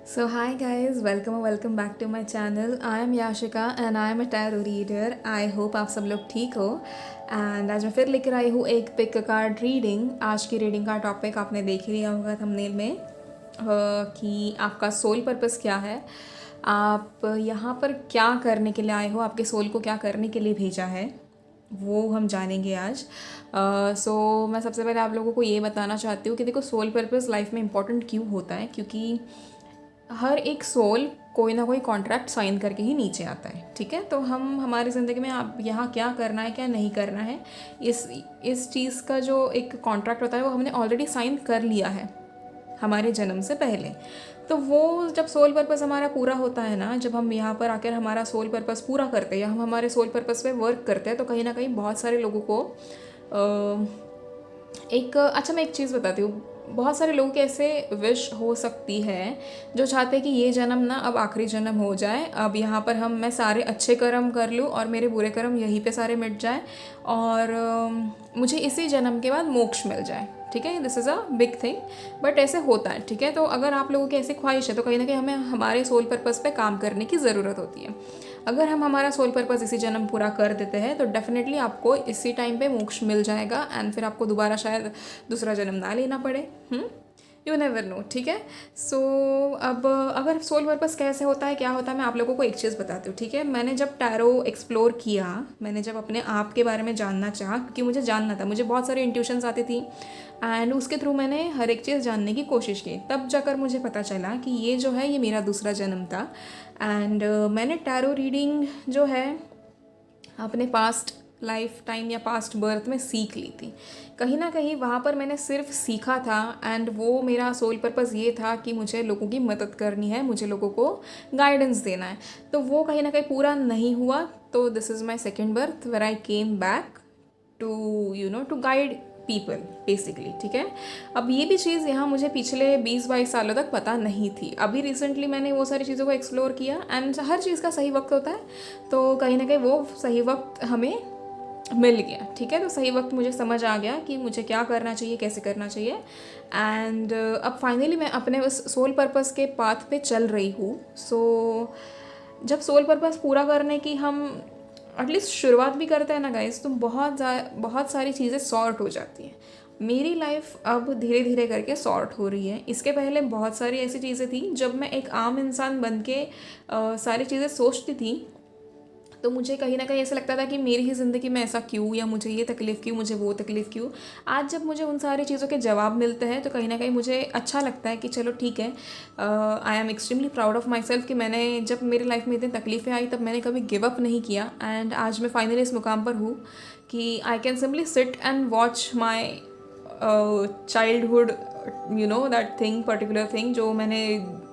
So hi guys, welcome back to my channel. I am Yashika and I am a tarot reader. I hope आप सब लोग ठीक हो and आज मैं फिर लेकर आई हूँ एक पिक कार्ड रीडिंग। आज की रीडिंग का टॉपिक आपने देख ही लिया होगा थंबनेल में कि आपका सोल पर्पस क्या है, आप यहाँ पर क्या करने के लिए आए हो, आपके सोल को क्या करने के लिए भेजा है, वो हम जानेंगे आज। सो मैं सबसे पहले आप लोगों को ये बताना चाहती हूँ कि देखो सोल पर्पस लाइफ में इम्पॉर्टेंट क्यों होता है, क्योंकि हर एक सोल कोई ना कोई कॉन्ट्रैक्ट साइन करके ही नीचे आता है। ठीक है, तो हम हमारी ज़िंदगी में आप यहाँ क्या करना है क्या नहीं करना है, इस चीज़ का जो एक कॉन्ट्रैक्ट होता है वो हमने ऑलरेडी साइन कर लिया है हमारे जन्म से पहले। तो वो जब सोल पर्पस हमारा पूरा होता है ना, जब हम यहाँ पर आकर हमारा सोल पर्पस पूरा करते हैं या हम हमारे सोल पर्पस पे वर्क करते हैं, तो कहीं ना कहीं बहुत सारे लोगों को मैं एक चीज़ बताती हूँ। बहुत सारे लोगों की ऐसे विश हो सकती है जो चाहते हैं कि ये जन्म ना अब आखिरी जन्म हो जाए, अब यहाँ पर मैं सारे अच्छे कर्म कर लूँ और मेरे बुरे कर्म यहीं पे सारे मिट जाए और मुझे इसी जन्म के बाद मोक्ष मिल जाए। ठीक है, this is a big thing, but ऐसे होता है। ठीक है, तो अगर आप लोगों की ऐसी ख्वाहिश है तो कहीं ना कहीं हमें हमारे सोल पर्पस पे काम करने की ज़रूरत होती है। अगर हम हमारा सोल पर्पस इसी जन्म पूरा कर देते हैं तो डेफिनेटली आपको इसी टाइम पे मोक्ष मिल जाएगा एंड फिर आपको दोबारा शायद दूसरा जन्म ना लेना पड़े। You never no. ठीक है, सो अब अगर सोल पर्पस कैसे होता है क्या होता है, मैं आप लोगों को एक चीज़ बताती हूँ। ठीक है, मैंने जब टैरो एक्सप्लोर किया, मैंने जब अपने आप के बारे में जानना चाहा, क्योंकि मुझे जानना था, मुझे बहुत सारी इंट्यूशंस आती थी एंड उसके थ्रू मैंने हर एक चीज़ जानने की कोशिश की, तब जाकर मुझे पता चला कि ये जो है ये मेरा दूसरा जन्म था। एंड मैंने टैरो रीडिंग जो है अपने पास्ट लाइफ टाइम या पास्ट बर्थ में सीख ली थी। कहीं ना कहीं वहाँ पर मैंने सिर्फ सीखा था एंड वो मेरा सोल पर्पस ये था कि मुझे लोगों की मदद करनी है, मुझे लोगों को गाइडेंस देना है। तो वो कहीं ना कहीं पूरा नहीं हुआ। तो this is my second birth where I came back to to guide people basically. ठीक है, अब ये भी चीज़ यहाँ मुझे पिछले 20-22 सालों तक पता नहीं थी। अभी रिसेंटली मैंने वो सारी चीज़ों को एक्सप्लोर किया एंड हर चीज़ का सही वक्त होता है, तो कहीं ना कहीं वो सही वक्त हमें मिल गया। ठीक है, तो सही वक्त मुझे समझ आ गया कि मुझे क्या करना चाहिए, कैसे करना चाहिए एंड अब फाइनली मैं अपने उस सोल पर्पस के पाथ पे चल रही हूँ। सो जब सोल पर्पस पूरा करने की हम एटलीस्ट शुरुआत भी करते हैं ना गाइस, तो बहुत सारी चीज़ें सॉर्ट हो जाती हैं। मेरी लाइफ अब धीरे धीरे करके सॉर्ट हो रही है। इसके पहले बहुत सारी ऐसी चीज़ें थी जब मैं एक आम इंसान बन के सारी चीज़ें सोचती थी, तो मुझे कहीं ना कहीं ऐसा लगता था कि मेरी ही ज़िंदगी में ऐसा क्यों, या मुझे ये तकलीफ़ क्यों, मुझे वो तकलीफ़ क्यों। आज जब मुझे उन सारी चीज़ों के जवाब मिलते हैं तो कहीं ना कहीं मुझे अच्छा लगता है कि चलो ठीक है, आई am extremely proud of my self कि मैंने जब मेरी लाइफ में इतनी तकलीफ़ें आई तब मैंने कभी गिव अप नहीं किया एंड आज मैं फाइनली इस मुकाम पर हूँ कि I can simply sit and watch my childhood, that thing, particular thing जो मैंने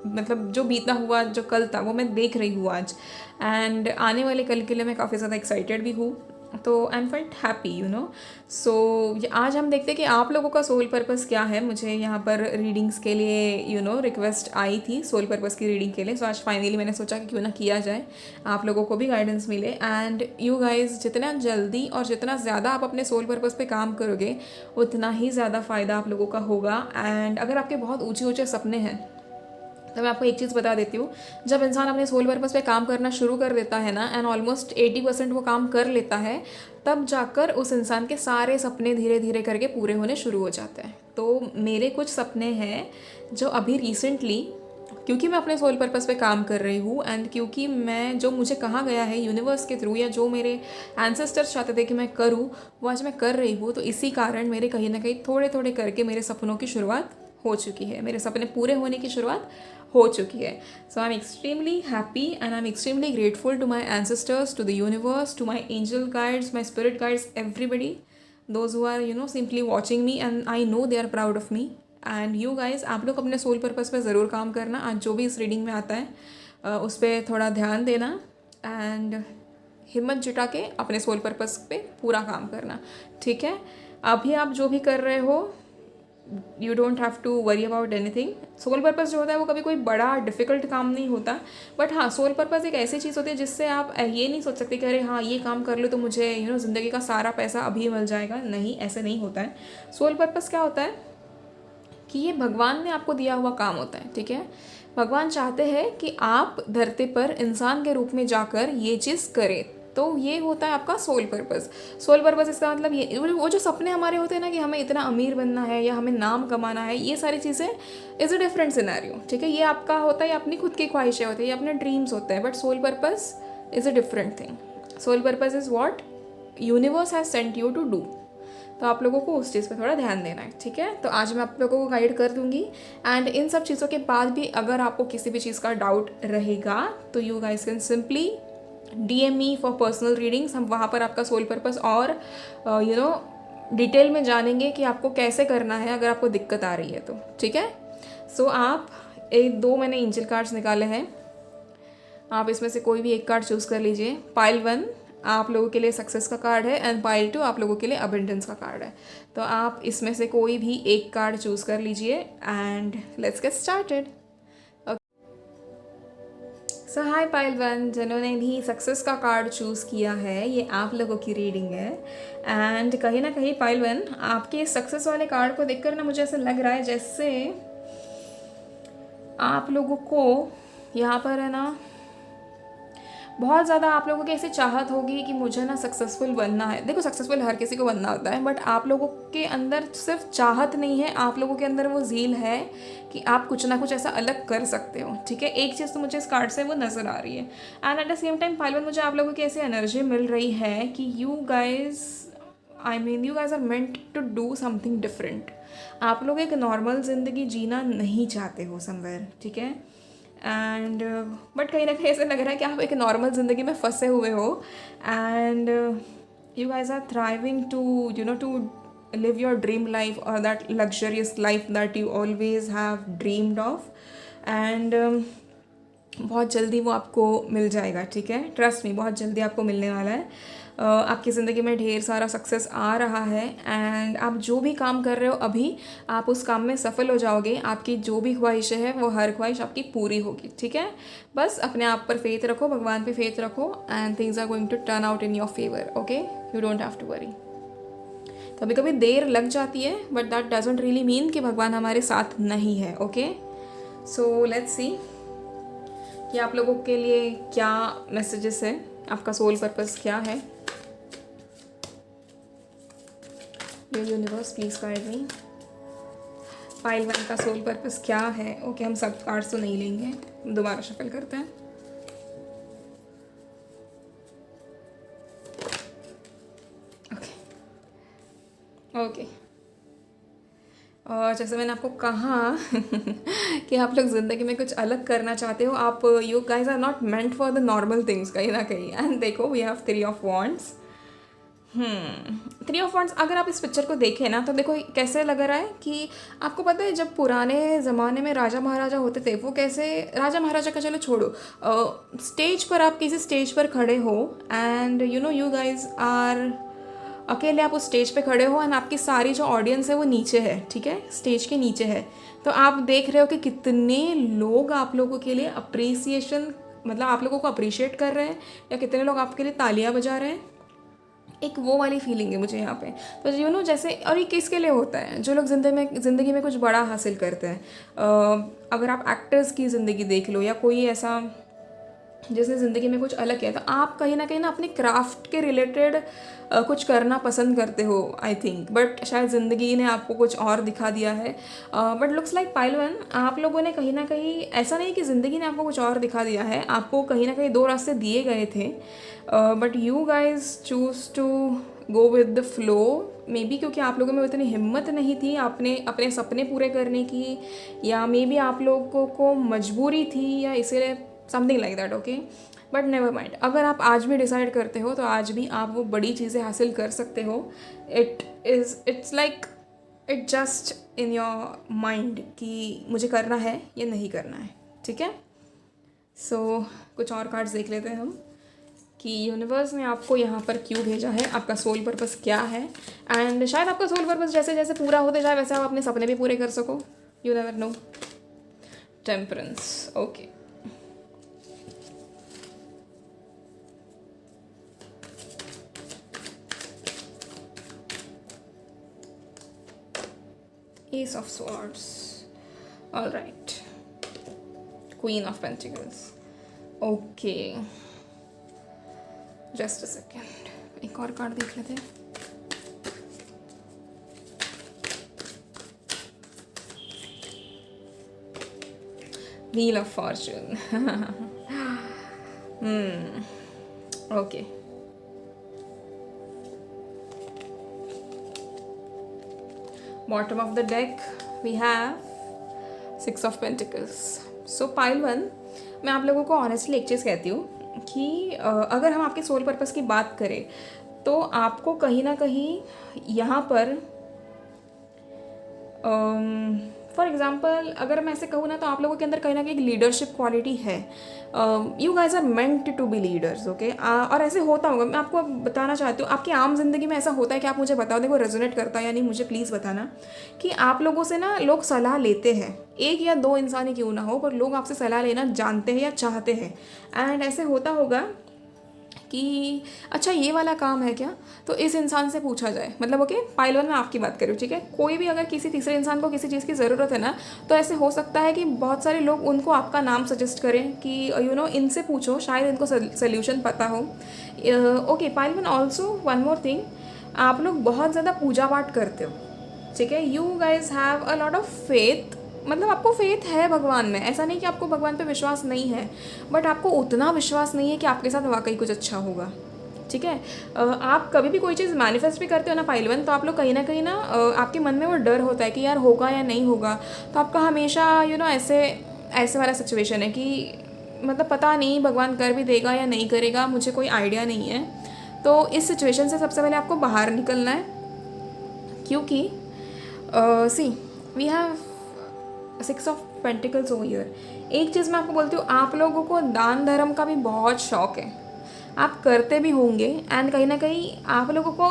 मतलब जो बीता हुआ जो कल था वो मैं देख रही हूँ आज एंड आने वाले कल के लिए मैं काफ़ी ज़्यादा एक्साइटेड भी हूँ। तो आई एम फेल्ट हैप्पी। सो आज हम देखते हैं कि आप लोगों का सोल पर्पस क्या है। मुझे यहाँ पर रीडिंग्स के लिए रिक्वेस्ट आई थी सोल पर्पस की रीडिंग के लिए। सो आज फाइनली मैंने सोचा कि क्यों ना किया जाए, आप लोगों को भी गाइडेंस मिले एंड यू गाइज जितना जल्दी और जितना ज़्यादा आप अपने सोल पर्पस पे काम करोगे उतना ही ज़्यादा फ़ायदा आप लोगों का होगा। एंड अगर आपके बहुत ऊँचे ऊँचे सपने हैं तो मैं आपको एक चीज़ बता देती हूँ, जब इंसान अपने सोल पर्पस पे काम करना शुरू कर देता है ना एंड ऑलमोस्ट 80% वो काम कर लेता है, तब जाकर उस इंसान के सारे सपने धीरे धीरे करके पूरे होने शुरू हो जाते हैं। तो मेरे कुछ सपने हैं जो अभी रिसेंटली, क्योंकि मैं अपने सोल पर्पस पे काम कर रही हूँ एंड क्योंकि मैं जो मुझे कहा गया है यूनिवर्स के थ्रू या जो मेरे एंसेस्टर्स चाहते थे कि मैं करूँ वो आज मैं कर रही हूँ, तो इसी कारण मेरे कहीं ना कहीं थोड़े थोड़े करके मेरे सपनों की शुरुआत हो चुकी है, मेरे सपने पूरे होने की शुरुआत हो चुकी है। So I am extremely happy and I am extremely grateful to my ancestors, to the universe, to my angel guides, my spirit guides, everybody, those who are simply watching me and I know they are proud of me. And you guys, आप लोग अपने soul purpose पे ज़रूर काम करना। आज जो भी इस रीडिंग में आता है उस पर थोड़ा ध्यान देना एंड हिम्मत जुटा के अपने सोल पर्पस पे पूरा काम करना। ठीक है, अभी आप जो भी कर रहे हो you don't have to worry about anything. Soul purpose जो होता है वो कभी कोई बड़ा डिफिकल्ट काम नहीं होता, बट हाँ सोल पर्पस एक ऐसी चीज़ होती है जिससे आप ये नहीं सोच सकते कि अरे हाँ ये काम कर लो तो मुझे ज़िंदगी का सारा पैसा अभी मिल जाएगा। नहीं, ऐसे नहीं होता है। सोल पर्पस क्या होता है कि ये भगवान ने आपको दिया हुआ काम होता है। ठीक है, भगवान चाहते हैं कि आप धरती पर इंसान के रूप में जाकर ये चीज़ करें। तो ये होता है आपका सोल पर्पस। सोल पर्पस इसका मतलब ये, वो जो सपने हमारे होते हैं ना कि हमें इतना अमीर बनना है या हमें नाम कमाना है, ये सारी चीज़ें इज़ अ डिफरेंट सिनेरियो, ठीक है। ये आपका होता है, अपनी खुद की ख्वाहिशें होती है, ये अपने ड्रीम्स होते हैं। But soul purpose is a different thing. Soul purpose is what universe has sent you to do. तो आप लोगों को उस चीज़ पे थोड़ा ध्यान देना है, ठीक है। तो आज मैं आप लोगों को गाइड कर दूंगी। एंड इन सब चीज़ों के बाद भी अगर आपको किसी भी चीज़ का डाउट रहेगा तो you guys can simply DM me for personal readings. हम वहाँ पर आपका सोल पर्पस और डिटेल में जानेंगे कि आपको कैसे करना है अगर आपको दिक्कत आ रही है तो, ठीक है। सो आप दो मैंने एंजल कार्ड्स निकाले हैं, आप इसमें से कोई भी एक कार्ड चूज़ कर लीजिए। पाइल 1 आप लोगों के लिए सक्सेस का कार्ड है एंड पाइल 2 आप लोगों के लिए अबंडेंस का कार्ड है। तो आप इसमें से कोई भी एक कार्ड चूज़ कर लीजिए and let's get started. So hi pile 1, जिन्होंने भी सक्सेस का कार्ड चूज़ किया है, ये आप लोगों की रीडिंग है। एंड कहीं ना कहीं पाइल 1, आपके सक्सेस वाले कार्ड को देखकर ना मुझे ऐसा लग रहा है जैसे आप लोगों को यहाँ पर है ना बहुत ज़्यादा आप लोगों की ऐसी चाहत होगी कि मुझे ना सक्सेसफुल बनना है। देखो सक्सेसफुल हर किसी को बनना होता है, बट आप लोगों के अंदर सिर्फ चाहत नहीं है, आप लोगों के अंदर वो ज़ील है कि आप कुछ ना कुछ ऐसा अलग कर सकते हो, ठीक है। एक चीज़ तो मुझे इस कार्ड से वो नज़र आ रही है। And at the same time pile 1, मुझे आप लोगों की ऐसी एनर्जी मिल रही है कि you guys are meant to do something different. आप लोग एक नॉर्मल ज़िंदगी जीना नहीं चाहते हो समवेयर, ठीक है। एंड बट कहीं ना कहीं ऐसे लग रहा है कि आप एक नॉर्मल ज़िंदगी में फंसे हुए हो and you guys are thriving to to live your dream life और that luxurious life that you always have dreamed of. And बहुत जल्दी वो आपको मिल जाएगा, ठीक है। ट्रस्ट मी, बहुत जल्दी आपको मिलने वाला है। आपकी ज़िंदगी में ढेर सारा सक्सेस आ रहा है एंड आप जो भी काम कर रहे हो अभी, आप उस काम में सफल हो जाओगे। आपकी जो भी ख्वाहिशें हैं वो हर ख्वाहिश आपकी पूरी होगी, ठीक है। बस अपने आप पर फेथ रखो, भगवान पे फेथ रखो and things are going to turn out in your favour, okay. You don't have to worry. कभी कभी देर लग जाती है but that doesn't really mean कि भगवान हमारे साथ नहीं है, ओके। सो लेट्स सी कि आप लोगों के लिए क्या मैसेजेस है, आपका सोल पर्पस क्या है। Universe please guide me. Pile 1 का सोल पर्पस क्या है। ओके, हम सब कार्ड्स तो नहीं लेंगे, दोबारा शफल करते हैं। ओके और जैसे मैंने आपको कहा कि आप लोग ज़िंदगी में कुछ अलग करना चाहते हो। आप you guys are not meant for the normal things कहीं ना कहीं। एंड देखो we have 3 of wands. 3 of wands अगर आप इस पिक्चर को देखें ना तो देखो कैसे लग रहा है कि आपको पता है जब पुराने ज़माने में राजा महाराजा होते थे, वो कैसे, राजा महाराजा का चलो छोड़ो, स्टेज पर आप किसी स्टेज पर खड़े हो एंड यू गाइज आर अकेले, आप उस स्टेज पे खड़े हो एंड आपकी सारी जो ऑडियंस है वो नीचे है, ठीक है, स्टेज के नीचे है। तो आप देख रहे हो कि कितने लोग आप लोगों के लिए अप्रिसिएशन, मतलब आप लोगों को अप्रिशिएट कर रहे हैं या कितने लोग आपके लिए तालियां बजा रहे हैं। एक वो वाली फीलिंग है मुझे यहाँ पे। तो जैसे, और ये किसके लिए होता है, जो लोग ज़िंदगी में कुछ बड़ा हासिल करते हैं। अगर आप एक्टर्स की ज़िंदगी देख लो या कोई ऐसा जिसने ज़िंदगी में कुछ अलग किया, तो आप कहीं ना अपने क्राफ्ट के रिलेटेड कुछ करना पसंद करते हो आई थिंक। बट शायद ज़िंदगी ने आपको कुछ और दिखा दिया है। बट लुक्स लाइक पाइल 1, आप लोगों ने कहीं ना कहीं, ऐसा नहीं कि ज़िंदगी ने आपको कुछ और दिखा दिया है, आपको कहीं ना कहीं 2 रास्ते दिए गए थे but you guys choose to go with the flow. Maybe क्योंकि आप लोगों में उतनी हिम्मत नहीं थी अपने सपने पूरे करने की, या मे बी आप लोगों को मजबूरी थी, या इसीलिए something like that, okay. But never mind, अगर आप आज भी डिसाइड करते हो तो आज भी आप वो बड़ी चीज़ें हासिल कर सकते हो। It's like it just in your mind कि मुझे करना है या नहीं करना है, ठीक है। सो कुछ और कार्ड्स देख लेते हैं हम कि यूनिवर्स ने आपको यहाँ पर क्यों भेजा है, आपका सोल पर्पस क्या है। एंड शायद आपका सोल पर्पस जैसे जैसे पूरा होते जाए वैसे आप अपने सपने भी पूरे कर सको, you never know. Temperance, okay. Ace of Swords, all right. Queen of pentacles. Okay, just a second, एक और कार्ड देख लेते हैं। Wheel of fortune. Okay, bottom of the deck we have 6 of pentacles. So pile one, मैं आप लोगों को honestly एक चीज़ कहती हूँ कि अगर हम आपके सोल पर्पस की बात करें तो आपको कहीं ना कहीं यहाँ पर फॉर एग्ज़ाम्पल अगर मैं ऐसे कहूँ ना तो आप लोगों के अंदर कहीं ना कहीं एक लीडरशिप क्वालिटी है। You guys are meant to be leaders, okay. और ऐसे होता होगा, मैं आपको बताना चाहती हूँ, आपकी आम जिंदगी में ऐसा होता है कि आप मुझे बताओ, देखो रेजोनेट करता है या नहीं मुझे प्लीज़ बताना, कि आप लोगों से ना लोग सलाह लेते हैं, एक या दो इंसान ही क्यों ना हो, पर लोग आपसे सलाह लेना जानते हैं या चाहते हैं। एंड ऐसे होता होगा कि अच्छा ये वाला काम है क्या, तो इस इंसान से पूछा जाए, मतलब ओके पाइल वन में आपकी बात करूँ, ठीक है। कोई भी अगर किसी तीसरे इंसान को किसी चीज़ की ज़रूरत है ना, तो ऐसे हो सकता है कि बहुत सारे लोग उनको आपका नाम सजेस्ट करें कि यू नो इनसे पूछो, शायद इनको सोल्यूशन पता हो। Okay pile one, also one more thing, आप लोग बहुत ज़्यादा पूजा पाठ करते हो, ठीक है। You guys have a lot of faith, मतलब आपको फेथ है भगवान में, ऐसा नहीं कि आपको भगवान पे विश्वास नहीं है, बट आपको उतना विश्वास नहीं है कि आपके साथ वाकई कुछ अच्छा होगा, ठीक है। आप कभी भी कोई चीज़ मैनिफेस्ट भी करते हो ना पाइलवन, तो आप लोग कहीं ना आपके मन में वो डर होता है कि यार होगा या नहीं होगा, तो आपका हमेशा यू नो ऐसे वाला सिचुएशन है कि मतलब पता नहीं भगवान कर भी देगा या नहीं करेगा, मुझे कोई आइडिया नहीं है। तो इस सिचुएशन से सबसे पहले आपको बाहर निकलना है, क्योंकि see we have 6 of pentacles over here. एक चीज़ मैं आपको बोलती हूँ, आप लोगों को दान धर्म का भी बहुत शौक है, आप करते भी होंगे। एंड कहीं ना कहीं आप लोगों को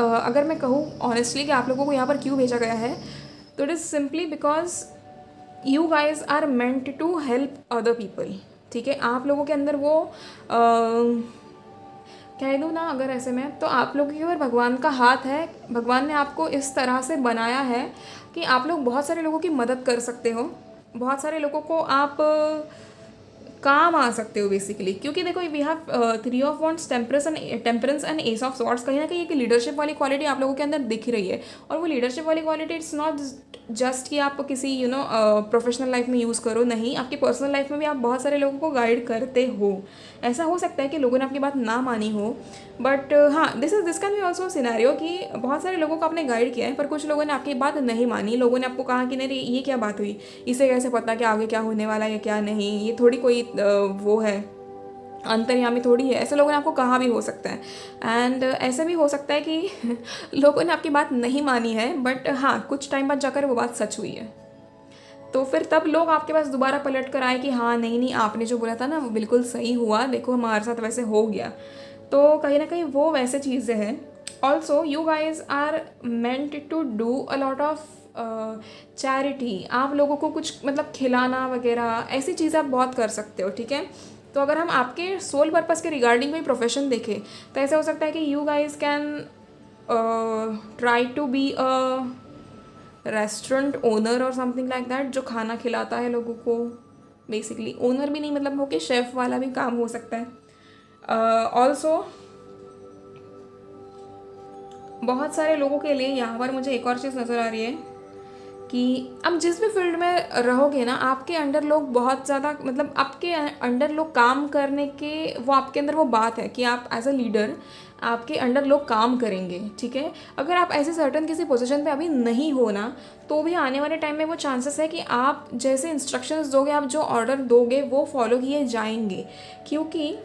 अगर मैं कहूँ ऑनेस्टली कि आप लोगों को यहाँ पर क्यों भेजा गया है, तो it is simply because you guys are meant to help other people, ठीक है। आप लोगों के अंदर वो कह दूँ ना अगर ऐसे में, तो आप लोगों के ऊपर भगवान का हाथ है। भगवान ने आपको इस तरह से बनाया है कि आप लोग बहुत सारे लोगों की मदद कर सकते हो, बहुत सारे लोगों को आप काम आ सकते हो बेसिकली। क्योंकि देखो we have 3 of wands, temperance and ace of swords. कहीं ना कहीं एक लीडरशिप वाली क्वालिटी आप लोगों के अंदर दिख रही है, और वो लीडरशिप वाली क्वालिटी इट्स नॉट जस्ट कि आप किसी यू नो प्रोफेशनल लाइफ में यूज़ करो, नहीं, आपकी पर्सनल लाइफ में भी आप बहुत सारे लोगों को गाइड करते हो। ऐसा हो सकता है कि लोगों ने आपकी बात ना मानी हो, बट हाँ this can B also scenario कि बहुत सारे लोगों को आपने गाइड किया है, पर कुछ लोगों ने आपकी बात नहीं मानी। लोगों ने आपको कहा कि नहीं ये क्या बात हुई, इसे कैसे पता कि आगे क्या होने वाला है या क्या नहीं, ये थोड़ी कोई वो है, अंतर्यामी थोड़ी है, ऐसे लोगों ने आपको कहा भी हो सकता है। एंड ऐसे भी हो सकता है कि लोगों ने आपकी बात नहीं मानी है, बट हाँ कुछ टाइम बाद जाकर वो बात सच हुई है, तो फिर तब लोग आपके पास दोबारा पलट कर आए कि हाँ नहीं आपने जो बोला था ना वो बिल्कुल सही हुआ, देखो हमारे साथ वैसे हो गया। तो कहीं ना कहीं वो वैसे चीज़ें हैं। Also you guys are meant to do a lot of charity. आप लोगों को कुछ मतलब खिलाना वगैरह ऐसी चीज़ें आप बहुत कर सकते हो, ठीक है। तो अगर हम आपके सोल पर्पस के रिगार्डिंग कोई प्रोफेशन देखें, तो ऐसा हो सकता है कि you guys can try to be a restaurant owner और समथिंग लाइक दैट, जो खाना खिलाता है लोगों को। बेसिकली ओनर भी नहीं, मतलब हो कि शेफ़ वाला भी काम हो सकता है। ऑल्सो बहुत सारे लोगों के लिए यहाँ पर मुझे एक और चीज़ नज़र आ रही है कि अब जिस भी फील्ड में रहोगे ना, आपके अंडर लोग बहुत ज़्यादा, मतलब आपके अंडर लोग काम करने के, वो आपके अंदर वो बात है कि आप एज अ लीडर आपके अंडर लोग काम करेंगे, ठीक है। अगर आप ऐसे सर्टन किसी पोजीशन पे अभी नहीं हो ना, तो भी आने वाले टाइम में वो चांसेस है कि आप जैसे इंस्ट्रक्शंस दोगे, आप जो ऑर्डर दोगे वो फॉलो किए जाएंगे। क्योंकि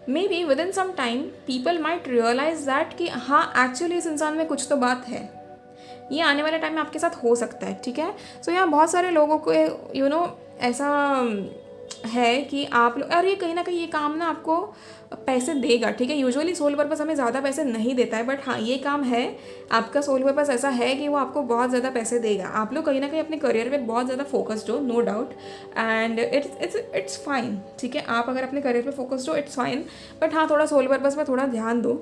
maybe within some time people might realise that कि हाँ एक्चुअली इस इंसान में कुछ तो बात है। ये आने वाले टाइम में आपके साथ हो सकता है, ठीक है। सो यहाँ बहुत सारे लोगों को यू नो ऐसा है कि आप लोग, और ये कहीं ना कहीं ये काम ना आपको पैसे देगा, ठीक है। यूजुअली सोल पर्पस हमें ज़्यादा पैसे नहीं देता है, बट हाँ ये काम है, आपका सोल पर्पस ऐसा है कि वो आपको बहुत ज़्यादा पैसे देगा। आप लोग कहीं ना कहीं अपने करियर पे बहुत ज़्यादा फोकस्ड हो, no doubt, and it's fine, ठीक है। आप अगर अपने करियर पे फोकस्ड हो इट्स फाइन, बट हाँ थोड़ा सोल पर्पस में थोड़ा ध्यान दो,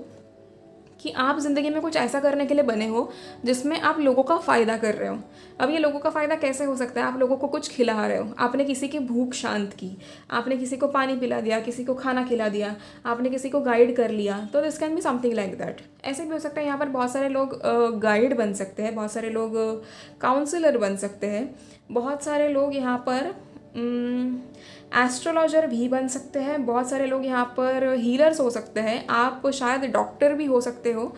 कि आप ज़िंदगी में कुछ ऐसा करने के लिए बने हो जिसमें आप लोगों का फ़ायदा कर रहे हो। अब ये लोगों का फ़ायदा कैसे हो सकता है? आप लोगों को कुछ खिला रहे हो, आपने किसी की भूख शांत की, आपने किसी को पानी पिला दिया, किसी को खाना खिला दिया, आपने किसी को गाइड कर लिया, तो this can be something like that. ऐसे भी हो सकता है यहाँ पर बहुत सारे लोग गाइड बन सकते हैं, बहुत सारे लोग काउंसलर बन सकते हैं, बहुत सारे लोग यहाँ पर एस्ट्रोलॉजर भी बन सकते हैं, बहुत सारे लोग यहाँ पर हीलर्स हो सकते हैं, आप शायद डॉक्टर भी हो सकते हो।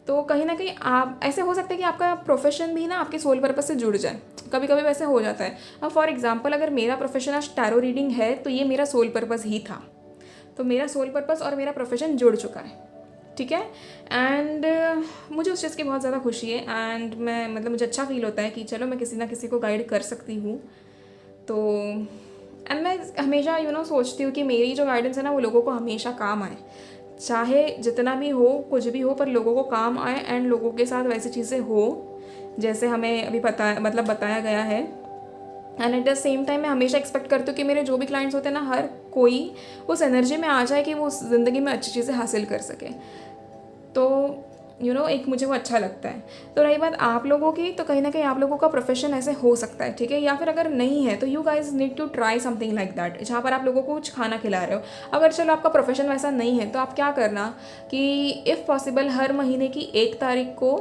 तो कहीं ना कहीं आप ऐसे हो सकता है कि आपका प्रोफेशन भी ना आपके सोल पर्पस से जुड़ जाए, कभी कभी वैसे हो जाता है। अब फॉर एग्जांपल अगर मेरा प्रोफेशन आज टैरो रीडिंग है तो ये मेरा सोल पर्पस ही था, तो मेरा सोल पर्पस और मेरा प्रोफेशन जुड़ चुका है, ठीक है। एंड मुझे उस चीज़ की बहुत ज़्यादा खुशी है एंड मैं मतलब मुझे अच्छा फील होता है कि चलो मैं किसी ना किसी को गाइड कर सकती हूँ। तो एंड मैं हमेशा सोचती हूँ कि मेरी जो गाइडेंस है ना वो लोगों को हमेशा काम आए, चाहे जितना भी हो, कुछ भी हो, पर लोगों को काम आए एंड लोगों के साथ वैसी चीज़ें हो जैसे हमें अभी बताया गया है। And at the same time मैं हमेशा एक्सपेक्ट करती हूँ कि मेरे जो भी क्लाइंट्स होते हैं ना, हर कोई उस एनर्जी में आ जाए कि वो उस ज़िंदगी में अच्छी चीज़ें हासिल कर सके। तो एक मुझे वो अच्छा लगता है। तो रही बात आप लोगों की, तो कहीं ना कहीं आप लोगों का प्रोफेशन ऐसे हो सकता है, ठीक है, या फिर अगर नहीं है तो you guys need to try something like that, जहाँ पर आप लोगों को कुछ खाना खिला रहे हो। अगर चलो आपका प्रोफेशन वैसा नहीं है तो आप क्या करना कि इफ़ पॉसिबल हर महीने की 1 तारीख को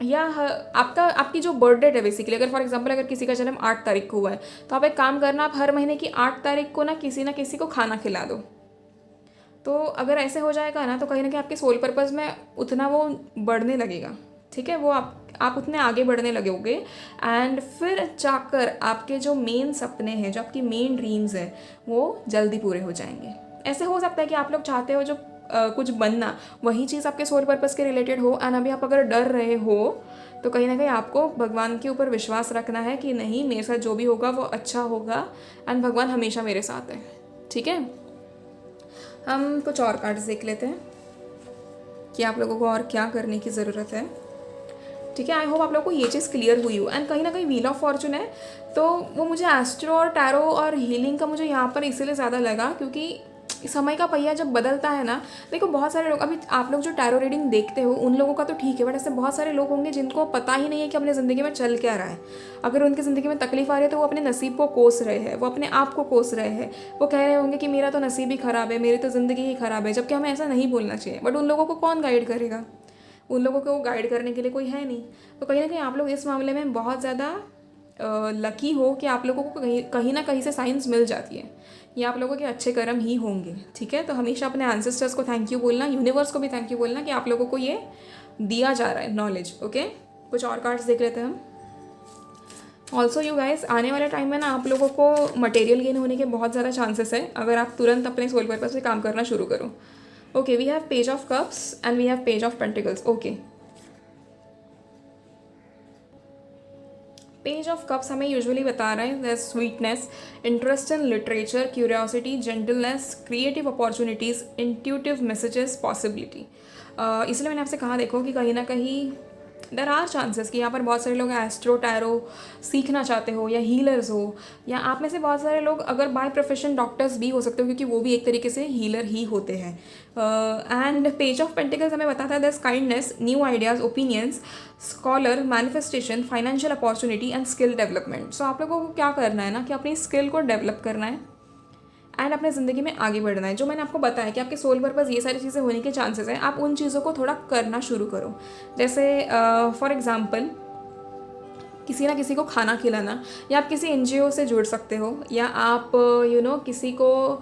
या आपकी जो बर्थ डेट है बेसिकली, अगर फॉर एग्जांपल अगर किसी का जन्म 8 तारीख को हुआ है तो आप एक काम करना, आप हर महीने की 8 तारीख को ना किसी को खाना खिला दो। तो अगर ऐसे हो जाएगा ना तो कहीं ना कहीं आपके सोल पर्पस में उतना वो बढ़ने लगेगा, ठीक है, वो आप उतने आगे बढ़ने लगोगे एंड फिर जाकर आपके जो मेन सपने हैं, जो आपकी मेन ड्रीम्स हैं, वो जल्दी पूरे हो जाएंगे। ऐसे हो सकता है कि आप लोग चाहते हो जो कुछ बनना, वही चीज़ आपके सोल पर्पस के रिलेटेड हो एंड अभी आप अगर डर रहे हो तो कहीं ना कहीं आपको भगवान के ऊपर विश्वास रखना है कि नहीं, मेरे साथ जो भी होगा वो अच्छा होगा एंड भगवान हमेशा मेरे साथ है, ठीक है। हम कुछ और कार्ड्स देख लेते हैं कि आप लोगों को और क्या करने की ज़रूरत है, ठीक है। आई होप आप लोगों को ये चीज़ क्लियर हुई हो। एंड कहीं ना कहीं व्हील ऑफ फॉर्चून है तो वो मुझे एस्ट्रो और टैरो और हीलिंग का मुझे यहाँ पर इसीलिए ज़्यादा लगा क्योंकि समय का पहिया जब बदलता है ना, देखो बहुत सारे लोग, अभी आप लोग जो टैरो रीडिंग देखते हो उन लोगों का तो ठीक है, बट ऐसे बहुत सारे लोग होंगे जिनको पता ही नहीं है कि अपनी ज़िंदगी में चल क्या रहा है। अगर उनकी ज़िंदगी में तकलीफ आ रही है तो वो अपने नसीब को कोस रहे हैं, वो अपने आप को कोस रहे हैं, वो कह रहे होंगे कि मेरा तो नसीब ही ख़राब है, मेरी तो ज़िंदगी ही ख़राब है, जबकि हमें ऐसा नहीं बोलना चाहिए। बट उन लोगों को कौन गाइड करेगा? उन लोगों को गाइड करने के लिए कोई है नहीं। तो कहीं ना कहीं आप लोग इस मामले में बहुत ज़्यादा लकी हो कि आप लोगों को कहीं ना कहीं से साइंस मिल जाती है, ये आप लोगों के अच्छे कर्म ही होंगे, ठीक है। तो हमेशा अपने एंसेस्टर्स को थैंक यू बोलना, यूनिवर्स को भी थैंक यू बोलना कि आप लोगों को ये दिया जा रहा है नॉलेज, ओके। कुछ और कार्ड्स देख लेते हैं हम। ऑल्सो यू गाइस, आने वाले टाइम में ना आप लोगों को मटेरियल गेन होने के बहुत ज़्यादा चांसेस है अगर आप तुरंत अपने सोल पर्पस पे काम करना शुरू करो। Okay, we have page of cups and we have page of pentacles. Okay, page of cups हमें यूजुअली बता रहे हैं sweetness, interest in literature, curiosity, gentleness, creative opportunities, intuitive messages, possibility. इसलिए मैंने आपसे कहा देखो कि कहीं ना कहीं देर आर चांसेस कि यहाँ पर बहुत सारे लोग एस्ट्रो टैरो सीखना चाहते हो या हीलर्स हो, या आप में से बहुत सारे लोग अगर बाय प्रोफेशन डॉक्टर्स भी हो सकते हो क्योंकि वो भी एक तरीके से हीलर ही होते हैं। एंड पेज ऑफ पेंटिकल्स हमें बताता है दस kindness, new ideas, opinions, scholar, manifestation, financial opportunity and skill development. So आप लोगों को क्या करना है ना कि अपनी स्किल को डेवलप करना है एंड अपने ज़िंदगी में आगे बढ़ना है। जो मैंने आपको बताया कि आपके सोल पर्पस ये सारी चीज़ें होने के चांसेस हैं, आप उन चीज़ों को थोड़ा करना शुरू करो। जैसे फॉर एग्ज़ाम्पल किसी ना किसी को खाना खिलाना, या आप किसी NGO से जुड़ सकते हो, या आप किसी को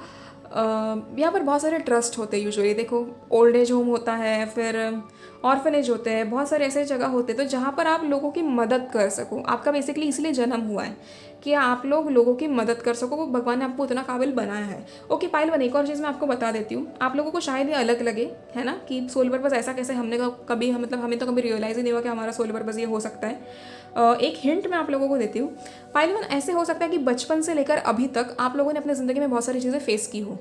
यहाँ पर बहुत सारे ट्रस्ट होते हैं यूजुअली, देखो ओल्ड एज होम होता है, फिर ऑर्फनेज होते हैं, बहुत सारे ऐसे जगह होते हैं तो जहाँ पर आप लोगों की मदद कर सको। आपका बेसिकली इसलिए जन्म हुआ है कि आप लोगों की मदद कर सको, भगवान ने आपको उतना काबिल बनाया है। ओके पायल, बन एक और चीज़ मैं आपको बता देती हूँ, आप लोगों को शायद ये अलग लगे, है ना, कि सोल पर्पस ऐसा कैसे, हमने कभी मतलब हमें तो कभी रियलाइज़ ही नहीं हुआ कि हमारा सोल पर्पस ये हो सकता है। एक हिंट मैं आप लोगों को देती हूँ पायल, ऐसे हो सकता है कि बचपन से लेकर अभी तक आप लोगों ने अपनी ज़िंदगी में बहुत सारी चीज़ें फेस की हो,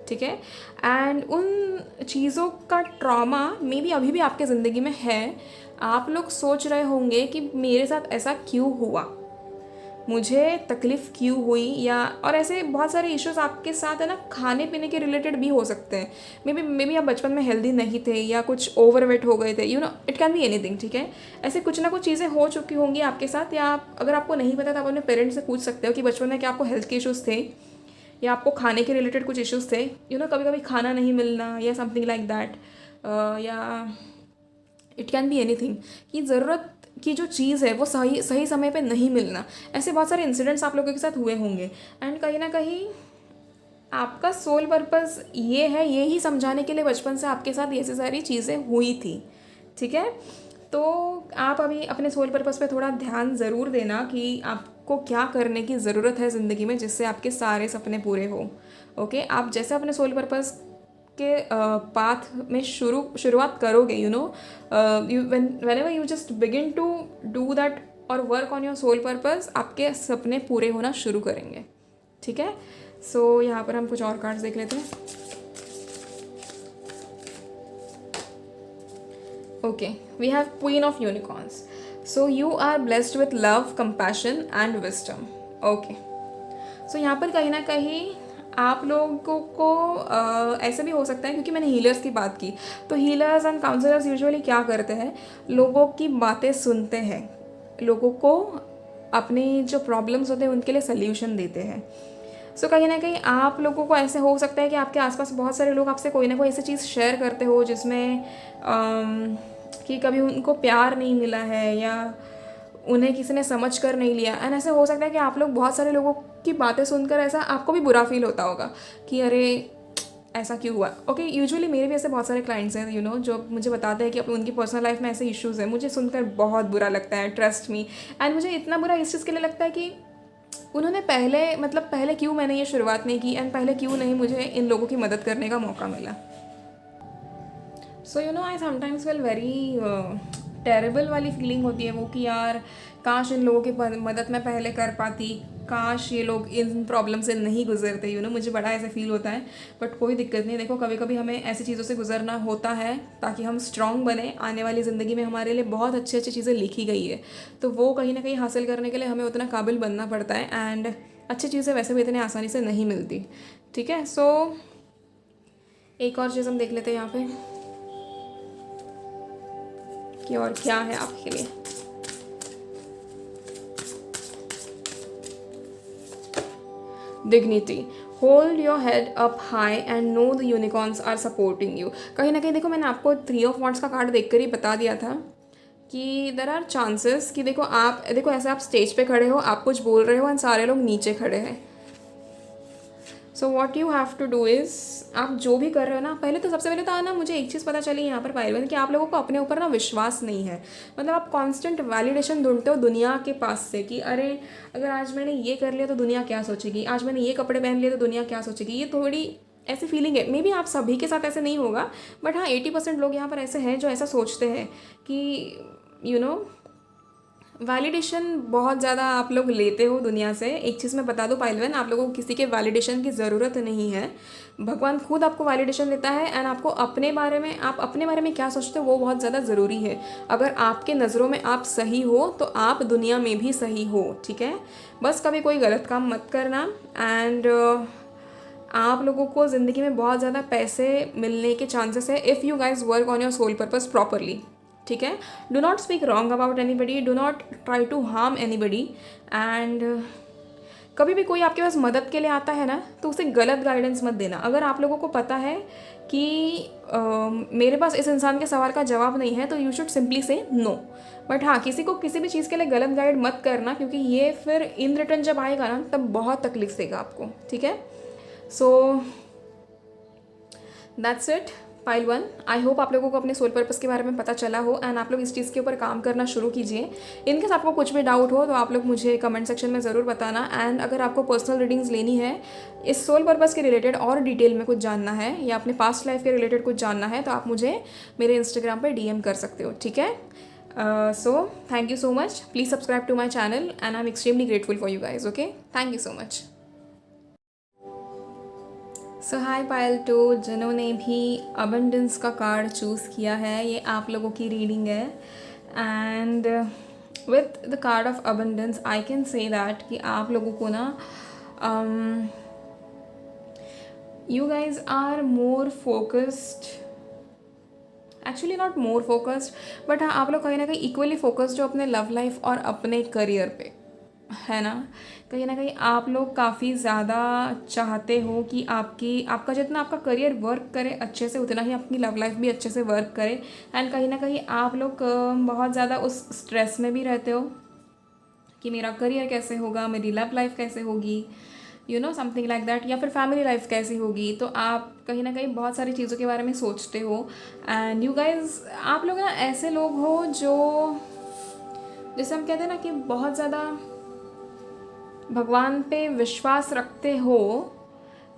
ठीक है, एंड उन चीज़ों का ट्रॉमा मे बी अभी भी आपके ज़िंदगी में है। आप लोग सोच रहे होंगे कि मेरे साथ ऐसा क्यों हुआ, मुझे तकलीफ़ क्यों हुई, या और ऐसे बहुत सारे इश्यूज आपके साथ है ना, खाने पीने के रिलेटेड भी हो सकते हैं। मे बी आप बचपन में हेल्दी नहीं थे या कुछ ओवरवेट हो गए थे, you know, it can be anything, ठीक है। ऐसे कुछ ना कुछ चीज़ें हो चुकी होंगी आपके साथ, या अगर आपको नहीं पता तो आप अपने पेरेंट्स से पूछ सकते हो कि बचपन में क्या आपको हेल्थ के इश्यूज़ थे या आपको खाने के रिलेटेड कुछ इश्यूज़ थे, यू नो, कभी कभी खाना नहीं मिलना या समथिंग लाइक दैट, या इट कैन बी एनीथिंग कि ज़रूरत की जो चीज़ है वो सही सही समय पे नहीं मिलना। ऐसे बहुत सारे इंसिडेंट्स आप लोगों के साथ हुए होंगे, एंड कहीं ना कहीं आपका सोल पर्पस ये है, ये ही समझाने के लिए बचपन से आपके साथ ये सारी चीज़ें हुई थी, ठीक है। तो आप अभी अपने सोल पर्पस पे थोड़ा ध्यान ज़रूर देना कि आपको क्या करने की ज़रूरत है ज़िंदगी में जिससे आपके सारे सपने पूरे हो। ओके, आप जैसे अपने सोल पर्पस के पाथ में शुरुआत करोगे, you know, whenever you just begin to do that और work on your soul purpose, आपके सपने पूरे होना शुरू करेंगे, ठीक है। सो यहाँ पर हम कुछ और कार्ड्स देख लेते हैं। Okay, we have queen of unicorns. So you are blessed with love, compassion and wisdom. Okay, so यहाँ पर कहीं ना कहीं आप लोगों को ऐसे भी हो सकता है, क्योंकि मैंने हीलर्स की बात की, तो हीलर्स एंड काउंसलर्स यूजुअली क्या करते हैं, लोगों की बातें सुनते हैं, लोगों को अपनी जो प्रॉब्लम्स होते हैं उनके लिए सल्यूशन देते हैं। सो कहीं ना कहीं आप लोगों को ऐसे हो सकता है कि आपके आसपास बहुत सारे लोग आपसे कोई ना कोई ऐसी चीज़ शेयर करते हो जिसमें कि कभी उनको प्यार नहीं मिला है या उन्हें किसी ने समझ कर नहीं लिया, एंड ऐसे हो सकता है कि आप लोग बहुत सारे लोगों की बातें सुनकर ऐसा आपको भी बुरा फील होता होगा कि अरे ऐसा क्यों हुआ। ओके, यूजुअली मेरे भी ऐसे बहुत सारे क्लाइंट्स हैं, यू नो, जो मुझे बताते हैं कि उनकी पर्सनल लाइफ में ऐसे इश्यूज़ हैं। मुझे सुनकर बहुत बुरा लगता है, ट्रस्ट मी। एंड मुझे इतना बुरा इस चीज़ के लिए लगता है कि उन्होंने पहले क्यों मैंने ये शुरुआत नहीं की, एंड पहले क्यों नहीं मुझे इन लोगों की मदद करने का मौका मिला। So you know, I sometimes feel very terrible वाली फीलिंग होती है वो कि यार काश इन लोगों की मदद मैं पहले कर पाती, काश ये लोग इन प्रॉब्लम से नहीं गुजरते, यू नो, मुझे बड़ा ऐसा फील होता है। बट कोई दिक्कत नहीं, देखो कभी कभी हमें ऐसी चीज़ों से गुजरना होता है ताकि हम स्ट्रांग बने। आने वाली ज़िंदगी में हमारे लिए बहुत अच्छी अच्छी चीज़ें लिखी गई है, तो वो कहीं ना कहीं हासिल करने के लिए हमें उतना काबिल बनना पड़ता है, एंड अच्छी चीज़ें वैसे भी इतनी आसानी से नहीं मिलती, ठीक है। सो एक और चीज़ हम देख लेते हैं यहाँ पे कि और क्या है आपके लिए। Dignity, hold your head up high and know the unicorns are supporting you. कहीं ना कहीं देखो, मैंने आपको 3 ऑफ वॉन्ड्स का कार्ड देखकर ही बता दिया था कि देर आर चांसेस कि देखो ऐसे आप स्टेज पे खड़े हो, आप कुछ बोल रहे हो एंड सारे लोग नीचे खड़े हैं। So what you have to do is, आप जो भी कर रहे हो ना, सबसे पहले तो ना मुझे एक चीज़ पता चली यहाँ पर पायलवन कि आप लोगों को अपने ऊपर ना विश्वास नहीं है। मतलब आप कांस्टेंट वैलिडेशन ढूंढते हो दुनिया के पास से कि अरे अगर आज मैंने ये कर लिया तो दुनिया क्या सोचेगी, आज मैंने ये कपड़े पहन लिए तो दुनिया क्या सोचेगी। ये थोड़ी ऐसी फीलिंग है, मे बी आप सभी के साथ ऐसे नहीं होगा, बट हाँ 80% लोग यहाँ पर ऐसे हैं जो ऐसा सोचते हैं कि यू नो, वैलिडेशन बहुत ज़्यादा आप लोग लेते हो दुनिया से। एक चीज़ मैं बता दूं पाइलवन, आप लोगों को किसी के वैलिडेशन की ज़रूरत नहीं है। भगवान खुद आपको वैलिडेशन देता है, एंड आपको आप अपने बारे में क्या सोचते हो वो बहुत ज़्यादा ज़रूरी है। अगर आपके नज़रों में आप सही हो तो आप दुनिया में भी सही हो, ठीक है। बस कभी कोई गलत काम मत करना, एंड आप लोगों को ज़िंदगी में बहुत ज़्यादा पैसे मिलने के चांसेस है if you guys work on your soul purpose properly, ठीक है। Do not speak wrong about anybody, do not try to harm anybody, and कभी भी कोई आपके पास मदद के लिए आता है ना तो उसे गलत गाइडेंस मत देना। अगर आप लोगों को पता है कि मेरे पास इस इंसान के सवाल का जवाब नहीं है तो यू शुड सिंपली से नो। बट हाँ, किसी को किसी भी चीज़ के लिए गलत गाइड मत करना, क्योंकि ये फिर इन रिटर्न जब आएगा ना तब बहुत तकलीफ देगा आपको, ठीक है। So that's it pile one. I hope आप लोगों को अपने सोल पर्पस के बारे में पता चला हो, एंड आप लोग इस चीज़ के ऊपर काम करना शुरू कीजिए। इनकेस आपको कुछ भी डाउट हो तो आप लोग मुझे कमेंट सेक्शन में ज़रूर बताना, एंड अगर आपको पर्सनल रीडिंग्स लेनी है, इस सोल पर्पस के रिलेटेड और डिटेल में कुछ जानना है या अपने पास्ट लाइफ के रिलेटेड कुछ जानना है, तो आप मुझे मेरे इंस्टाग्राम पर DM कर सकते हो, ठीक है। So thank you so much, please subscribe to my channel, and I am extremely grateful for you guys. Okay, thank you so much. So hi pile two, जिन्होंने भी अबंडेंस का कार्ड चूज़ किया है, ये आप लोगों की रीडिंग है, and with the card of abundance I can say that कि आप लोगों को ना you guys are more focused, actually not more focused but हाँ आप लोग कहीं ना कहीं इक्वली फोकस्ड हो अपने लव लाइफ और अपने करियर पे, है ना कहीं आप लोग काफ़ी ज़्यादा चाहते हो कि आपका जितना आपका करियर वर्क करे अच्छे से उतना ही आपकी लव लाइफ भी अच्छे से वर्क करे। एंड कहीं ना कहीं आप लोग बहुत ज़्यादा उस स्ट्रेस में भी रहते हो कि मेरा करियर कैसे होगा, मेरी लव लाइफ कैसे होगी, you know something like that, या फिर फैमिली लाइफ कैसी होगी। तो आप कहीं ना कहीं बहुत सारी चीज़ों के बारे में सोचते हो। एंड यू गाइज आप लोग ना ऐसे लोग हो जो, जैसे हम कहते हैं ना कि बहुत ज़्यादा भगवान पे विश्वास रखते हो।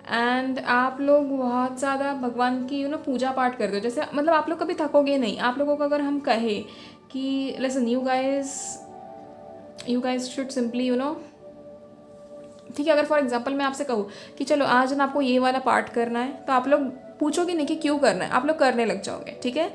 एंड आप लोग बहुत ज़्यादा भगवान की पूजा पाठ करते हो। जैसे मतलब आप लोग कभी थकोगे नहीं। आप लोगों को अगर हम कहें कि listen you guys should simply ठीक है, अगर फॉर एग्जांपल मैं आपसे कहूँ कि चलो आज ना आपको ये वाला पार्ट करना है, तो आप लोग पूछोगे नहीं कि क्यों करना है, आप लोग करने लग जाओगे। ठीक है,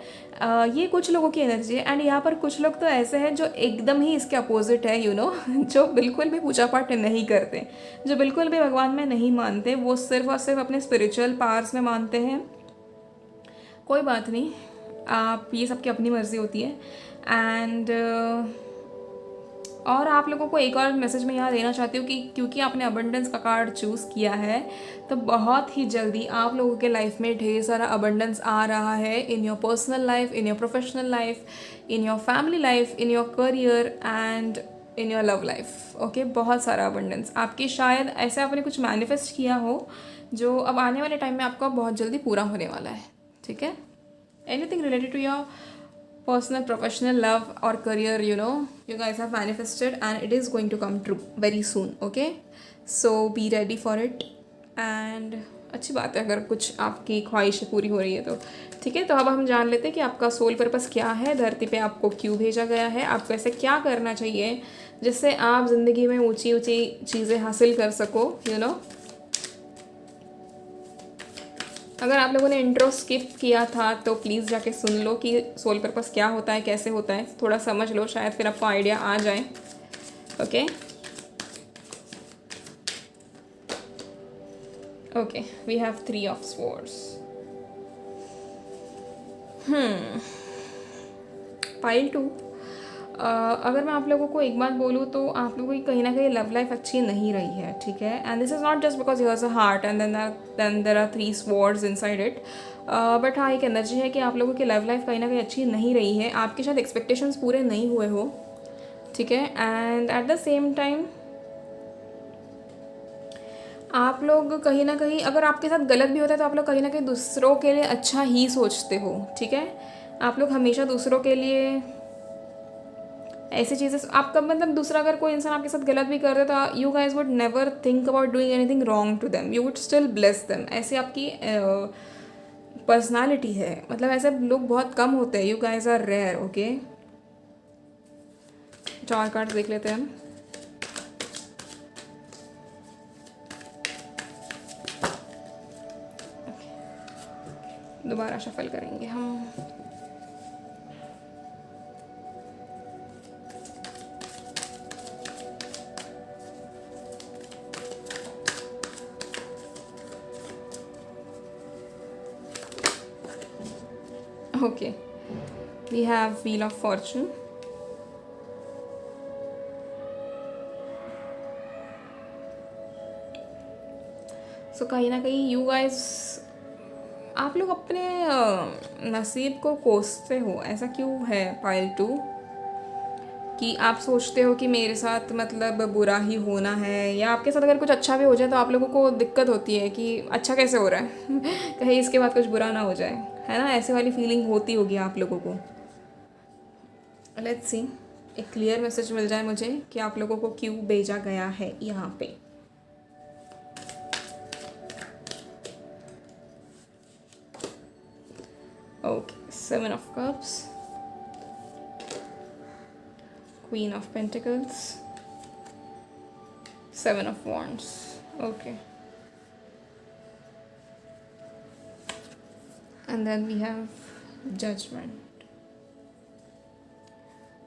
ये कुछ लोगों की एनर्जी है। एंड यहाँ पर कुछ लोग तो ऐसे हैं जो एकदम ही इसके अपोजिट है, जो बिल्कुल भी पूजा पाठ नहीं करते, जो बिल्कुल भी भगवान में नहीं मानते, वो सिर्फ और सिर्फ अपने स्पिरिचुअल पावर्स में मानते हैं। कोई बात नहीं, आप ये सबकी अपनी मर्जी होती है। एंड और आप लोगों को एक और मैसेज मैं यहाँ देना चाहती हूँ कि क्योंकि आपने अबंडेंस का कार्ड चूज़ किया है, तो बहुत ही जल्दी आप लोगों के लाइफ में ढेर सारा अबंडेंस आ रहा है, in your personal life, in your professional life, in your family life, in your career and in your love life. Okay, बहुत सारा अबंडेंस आपकी, शायद ऐसे आपने कुछ मैनिफेस्ट किया हो जो अब आने वाले टाइम में आपका बहुत जल्दी पूरा होने वाला है। ठीक है, anything related to your personal, professional, love or career, you guys have manifested and it is going to come true very soon. Okay, so be ready for it. And अच्छी बात है अगर कुछ आपकी ख्वाहिशें पूरी हो रही है तो। ठीक है, तो अब हम जान लेते हैं कि आपका सोल पर्पस क्या है, धरती पे आपको क्यों भेजा गया है, आपको ऐसे क्या करना चाहिए जिससे आप ज़िंदगी में ऊंची ऊंची चीज़ें हासिल कर सको। अगर आप लोगों ने इंट्रो स्किप किया था तो प्लीज़ जाके सुन लो कि सोल पर्पस क्या होता है, कैसे होता है, थोड़ा समझ लो, शायद फिर आपको आइडिया आ जाए। Okay okay, we have 3 of swords. Pile 2। अगर मैं आप लोगों को एक बात बोलूँ तो आप लोगों की कहीं ना कहीं लव लाइफ अच्छी नहीं रही है। ठीक है, and this is not just because you has a heart and then there are 3 swords inside it, but हाँ एक एनर्जी है कि आप लोगों की लव लाइफ कहीं ना कहीं अच्छी नहीं रही है, आपके शायद एक्सपेक्टेशंस पूरे नहीं हुए हो। ठीक है, and at the same time आप लोग कहीं ना कहीं, अगर आपके साथ गलत भी होता है तो आप लोग कहीं ना कहीं दूसरों के लिए अच्छा ही सोचते हो। ठीक है, आप लोग हमेशा दूसरों के लिए ऐसी चीज़ें, आपका मतलब दूसरा अगर कोई इंसान आपके साथ गलत भी कर रहा है तो you guys would never think about doing anything wrong to them, you would still bless them. ऐसी आपकी पर्सनालिटी है, मतलब ऐसे लोग बहुत कम होते हैं, you guys are rare. Okay, 4 card देख लेते हैं हम। दोबारा शफल करेंगे हम। Okay, we have Wheel of Fortune. So कहीं ना कहीं you guys, आप लोग अपने नसीब को कोसते हो। ऐसा क्यों है पाइल 2 कि आप सोचते हो कि मेरे साथ मतलब बुरा ही होना है, या आपके साथ अगर कुछ अच्छा भी हो जाए तो आप लोगों को दिक्कत होती है कि अच्छा कैसे हो रहा है कहीं इसके बाद कुछ बुरा ना हो जाए, है ना, ऐसे वाली फीलिंग होती होगी आप लोगों को। लेट्स सी, एक क्लियर मैसेज मिल जाए मुझे कि आप लोगों को क्यों भेजा गया है यहाँ पे। Okay, 7 of Cups, Queen of Pentacles, 7 of Wands. Okay, and then we have Judgment.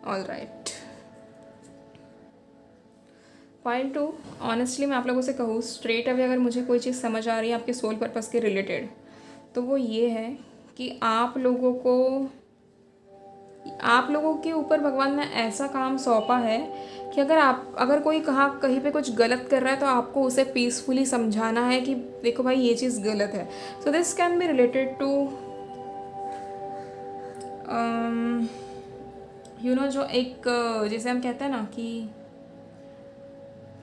All right, pile two, honestly मैं आप लोगों से कहूँ स्ट्रेट अवे, अगर मुझे कोई चीज़ समझ आ रही है आपके सोल पर्पस के रिलेटेड, तो वो ये है कि आप लोगों के ऊपर भगवान ने ऐसा काम सौंपा है कि अगर कोई कहीं पे कुछ गलत कर रहा है तो आपको उसे पीसफुली समझाना है कि देखो भाई ये चीज़ गलत है. So this can be related to जो एक जैसे हम कहते हैं ना कि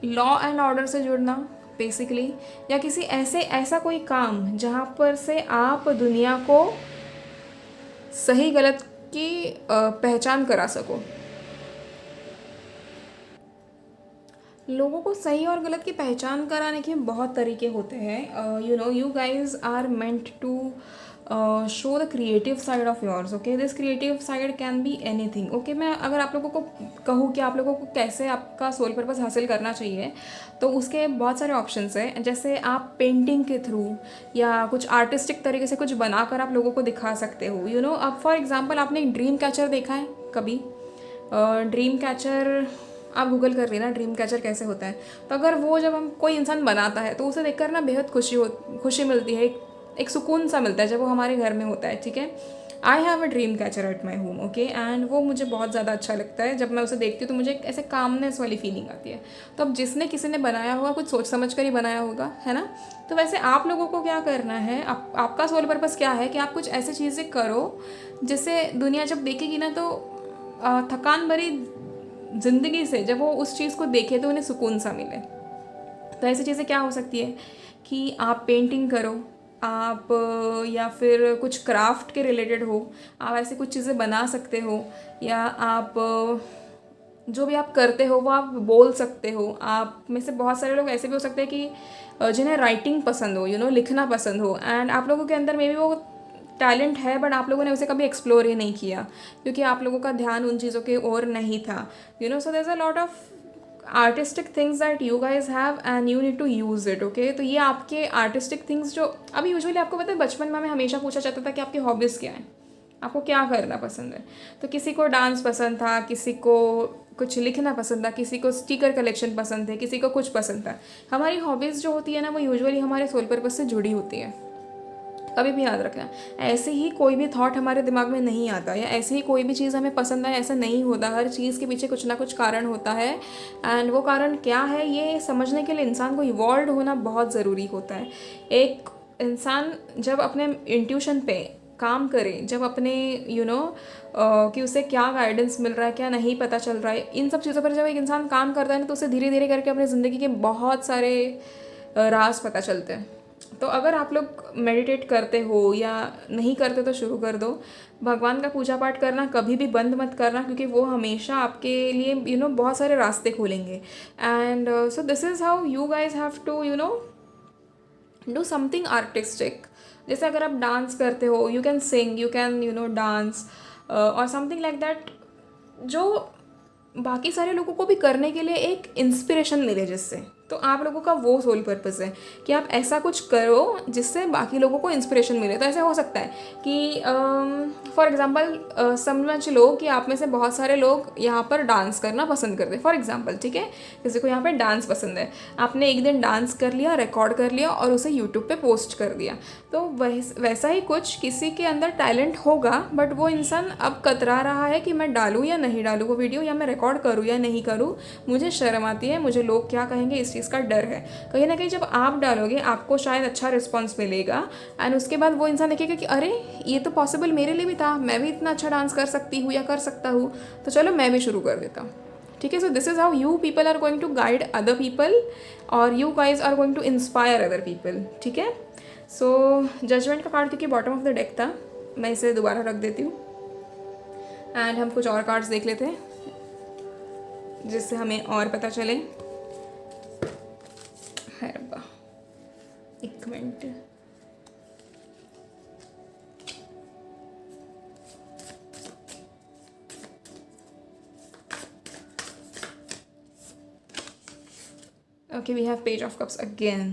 लॉ एंड ऑर्डर से जुड़ना बेसिकली, या किसी ऐसा कोई काम जहाँ पर से आप दुनिया को सही गलत की पहचान करा सको. लोगों को सही और गलत की पहचान कराने के बहुत तरीके होते हैं. You guys are meant to show the creative side of yours. Okay, this creative side can be anything. Okay, मैं अगर आप लोगों को कहूँ कि आप लोगों को कैसे आपका सोल पर्पस हासिल करना चाहिए, तो उसके बहुत सारे ऑप्शंस हैं. जैसे आप पेंटिंग के थ्रू या कुछ आर्टिस्टिक तरीके से कुछ बनाकर आप लोगों को दिखा सकते हो. अब फॉर एग्जांपल आपने एक ड्रीम कैचर देखा है कभी? ड्रीम कैचर आप गूगल कर लेना ड्रीम कैचर कैसे होता है. तो अगर वो जब हम कोई इंसान बनाता है तो उसे देखकर ना बेहद खुशी मिलती है, एक सुकून सा मिलता है जब वो हमारे घर में होता है. ठीक है, I have a dream catcher at my home. Okay, and वो मुझे बहुत ज़्यादा अच्छा लगता है. जब मैं उसे देखती हूँ तो मुझे ऐसे कामनेस वाली फीलिंग आती है. तो अब किसी ने बनाया होगा, कुछ सोच समझ कर ही बनाया होगा, है ना. तो वैसे आप लोगों को क्या करना है, आपका सोल पर्पस क्या है कि आप कुछ ऐसी चीज़ें करो जिससे दुनिया जब देखेगी ना तो थकान भरी ज़िंदगी से जब वो उस चीज़ को देखे तो उन्हें सुकून सा मिले. तो ऐसी चीज़ें क्या हो सकती है कि आप पेंटिंग करो, आप या फिर कुछ क्राफ्ट के रिलेटेड हो, आप ऐसी कुछ चीज़ें बना सकते हो, या आप जो भी आप करते हो वो आप बोल सकते हो. आप में से बहुत सारे लोग ऐसे भी हो सकते हैं कि जिन्हें राइटिंग पसंद हो, लिखना पसंद हो, एंड आप लोगों के अंदर मे बी वो टैलेंट है बट आप लोगों ने उसे कभी एक्सप्लोर ही नहीं किया क्योंकि आप लोगों का ध्यान उन चीज़ों के ओर नहीं था. So there is a lot of artistic things that you guys have and you need to use it. Okay, तो ये आपके आर्टिस्टिक थिंग्स जो अभी यूजुअली आपको पता है बचपन में हमें हमेशा पूछा जाता था कि आपकी हॉबीज़ क्या हैं, आपको क्या करना पसंद है. तो किसी को डांस पसंद था, किसी को कुछ लिखना पसंद था, किसी को स्टिकर कलेक्शन पसंद थे, किसी को कुछ पसंद था. हमारी हॉबीज़ जो होती है ना वो यूजुअली हमारे सोल पर्पस से जुड़ी होती है. कभी भी याद रखना, ऐसे ही कोई भी थॉट हमारे दिमाग में नहीं आता या ऐसे ही कोई भी चीज़ हमें पसंद आए ऐसा नहीं होता. हर चीज़ के पीछे कुछ ना कुछ कारण होता है, एंड वो कारण क्या है ये समझने के लिए इंसान को इवॉल्व होना बहुत ज़रूरी होता है. एक इंसान जब अपने इंट्यूशन पे काम करे, जब अपने कि उसे क्या गाइडेंस मिल रहा है, क्या नहीं पता चल रहा है, इन सब चीज़ों पर जब एक इंसान काम करता है ना तो उसे धीरे धीरे करके अपनी ज़िंदगी के बहुत सारे राज पता चलते हैं. तो अगर आप लोग मेडिटेट करते हो या नहीं करते तो शुरू कर दो. भगवान का पूजा पाठ करना कभी भी बंद मत करना क्योंकि वो हमेशा आपके लिए बहुत सारे रास्ते खोलेंगे. And so this is how you guys have to do something artistic. जैसे अगर आप डांस करते हो, you can sing, you can dance और समथिंग लाइक दैट जो बाकी सारे लोगों को भी करने के लिए एक इंस्पिरेशन मिले जिससे. तो आप लोगों का वो सोल पर्पस है कि आप ऐसा कुछ करो जिससे बाकी लोगों को इंस्पिरेशन मिले. तो ऐसे हो सकता है कि फॉर एग्जांपल समझ लो कि आप में से बहुत सारे लोग यहाँ पर डांस करना पसंद करते हैं फॉर एग्जांपल. ठीक है, किसी को यहाँ पर डांस पसंद है, आपने एक दिन डांस कर लिया, रिकॉर्ड कर लिया और उसे यूट्यूब पे पोस्ट कर दिया. तो वैसा ही कुछ किसी के अंदर टैलेंट होगा बट वो इंसान अब कतरा रहा है कि मैं डालूँ या नहीं डालूँ वो वीडियो, या मैं रिकॉर्ड करूँ या नहीं करूँ, मुझे शर्म आती है, मुझे लोग क्या कहेंगे, इस चीज़ का डर है. कहीं ना कहीं जब आप डालोगे आपको शायद अच्छा रिस्पॉन्स मिलेगा एंड उसके बाद वो इंसान देखेगा कि अरे ये तो पॉसिबल मेरे लिए भी था, मैं भी इतना अच्छा डांस कर सकती हूँ या कर सकता हूँ, तो चलो मैं भी शुरू कर देता हूँ. ठीक है, so this is how you people are going to guide other people और you guys are going to inspire other people. ठीक है, सो जजमेंट का कार्ड क्योंकि बॉटम ऑफ द डेक था मैं इसे दोबारा रख देती हूँ एंड हम कुछ और कार्ड्स देख लेते हैं जिससे हमें और पता चले. है रब्बा, एक minute. Okay, we have Page of Cups again.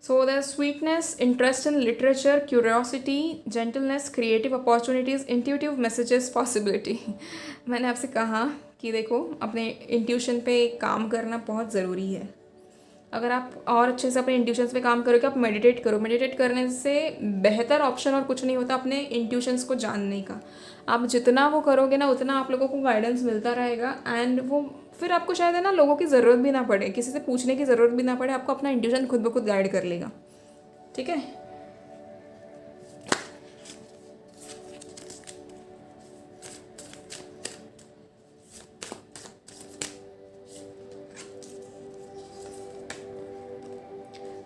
So there's sweetness, interest in literature, curiosity, gentleness, creative opportunities, intuitive messages, possibility. मैंने आपसे कहा कि देखो अपने इंट्यूशन पे काम करना बहुत ज़रूरी है। अगर आप और अच्छे से अपने इंट्यूशंस पे काम करोगे, आप मेडिटेट करो। मेडिटेट करने से बेहतर ऑप्शन और कुछ नहीं होता अपने इंट्यूशंस को जानने का। आप जितना वो करोगे ना, उतना आप लोगों को गाइडेंस मिलता रहेगा, एंड वो फिर आपको शायद है ना लोगों की ज़रूरत भी ना पड़े, किसी से पूछने की ज़रूरत भी ना पड़े, आपको अपना इंट्यूशन खुद ब खुद गाइड कर लेगा। ठीक है।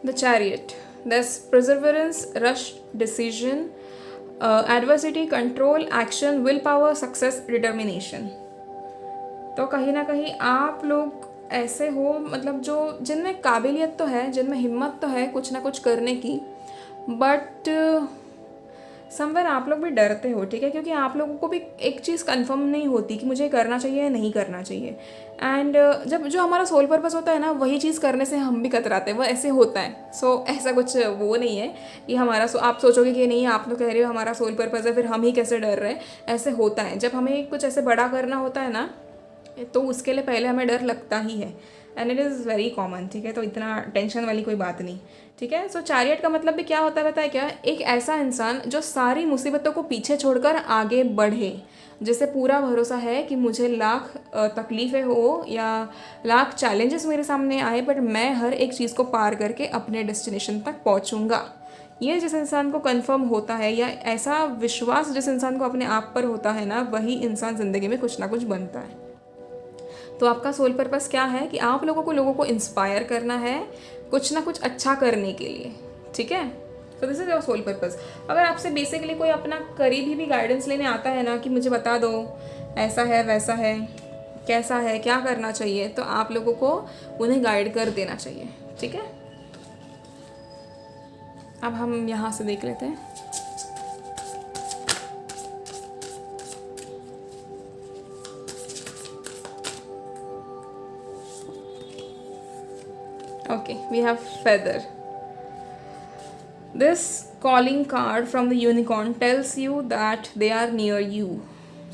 The Chariot. There's perseverance, rush, decision, adversity, control, action, willpower, success, determination. तो कहीं ना कहीं आप लोग ऐसे हो, मतलब जो जिनमें काबिलियत तो है, जिनमें हिम्मत तो है कुछ ना कुछ करने की, बट समवेयर आप लोग भी डरते हो। ठीक है, क्योंकि आप लोगों को भी एक चीज़ कंफर्म नहीं होती कि मुझे करना चाहिए या नहीं करना चाहिए। एंड जब जो हमारा सोल पर्पस होता है ना, वही चीज़ करने से हम भी कतराते हैं, वो ऐसे होता है। सो ऐसा कुछ वो नहीं है कि हमारा आप सोचोगे कि नहीं, आप तो कह रहे हो हमारा सोल पर्पस है, फिर हम ही कैसे डर रहे हैं। ऐसे होता है, जब हमें कुछ ऐसे बड़ा करना होता है ना, तो उसके लिए पहले हमें डर लगता ही है, and it is very common. ठीक है, तो इतना टेंशन वाली कोई बात नहीं। ठीक है। सो चैरियट का मतलब भी क्या होता है पता है क्या? एक ऐसा इंसान जो सारी मुसीबतों को पीछे छोड़कर आगे बढ़े, जिसे पूरा भरोसा है कि मुझे लाख तकलीफ़ें हो या लाख चैलेंजेस मेरे सामने आए, बट मैं हर एक चीज़ को पार करके अपने डेस्टिनेशन तक पहुंचूंगा। ये जिस इंसान को कंफर्म होता है, या ऐसा विश्वास जिस इंसान को अपने आप पर होता है ना, वही इंसान ज़िंदगी में कुछ ना कुछ बनता है। तो आपका सोल पर्पस क्या है कि आप लोगों को इंस्पायर करना है कुछ ना कुछ अच्छा करने के लिए। ठीक है। तो this is your soul purpose. अगर आपसे बेसिकली कोई अपना करीबी भी गाइडेंस लेने आता है ना कि मुझे बता दो ऐसा है वैसा है, कैसा है, क्या करना चाहिए, तो आप लोगों को उन्हें गाइड कर देना चाहिए। ठीक है। अब हम यहाँ से देख लेते हैं। Okay, we have feather. This calling card from the unicorn tells you that they are near you.